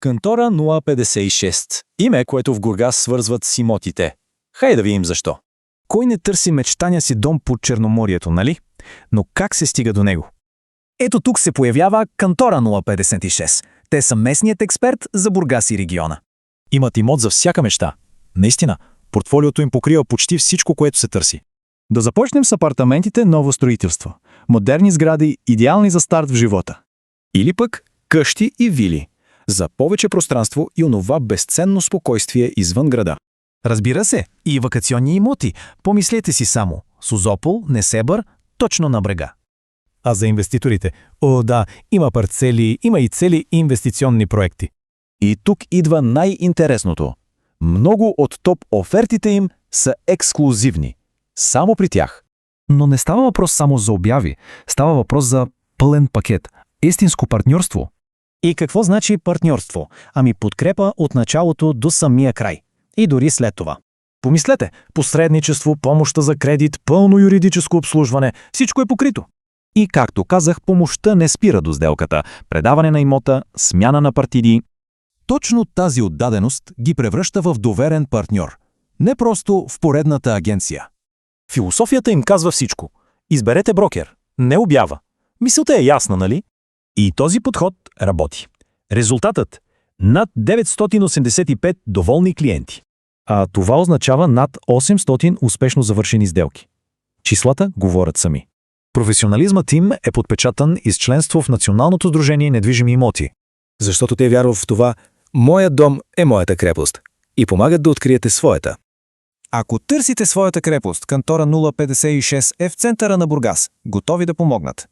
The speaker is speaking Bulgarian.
Кантора 056. Име, което в Бургас свързват с имотите. Хайде да видим защо. Кой не търси мечтания си дом под Черноморието, нали? Но как се стига до него? Ето тук се появява Кантора 056. Те са местният експерт за Бургас и региона. Имат имот за всяка мечта. Наистина, портфолиото им покрива почти всичко, което се търси. Да започнем с апартаментите ново строителство. Модерни сгради, идеални за старт в живота. Или пък къщи и вили. За повече пространство и онова безценно спокойствие извън града. Разбира се, и вакационни имоти. Помислете си само. Созопол, Несебър, точно на брега. А за инвеститорите? О, да, има парцели, има и цели инвестиционни проекти. И тук идва най-интересното. Много от топ офертите им са ексклузивни. Само при тях. Но не става въпрос само за обяви. Става въпрос за пълен пакет. Истинско партньорство. И какво значи партньорство? Ами подкрепа от началото до самия край. И дори след това. Помислете, посредничество, помощта за кредит, пълно юридическо обслужване, всичко е покрито. И както казах, помощта не спира до сделката. Предаване на имота, смяна на партиди. Точно тази отдаденост ги превръща в доверен партньор. Не просто в поредната агенция. Философията им казва всичко. Изберете брокер, не обява. Мисълта е ясна, нали? И този подход работи. Резултатът – над 985 доволни клиенти. А това означава над 800 успешно завършени сделки. Числата говорят сами. Професионализмът им е подпечатан из членство в Националното сдружение недвижими имоти. Защото те вярват в това «Моят дом е моята крепост» и помагат да откриете своята. Ако търсите своята крепост, Кантора 056 е в центъра на Бургас, готови да помогнат.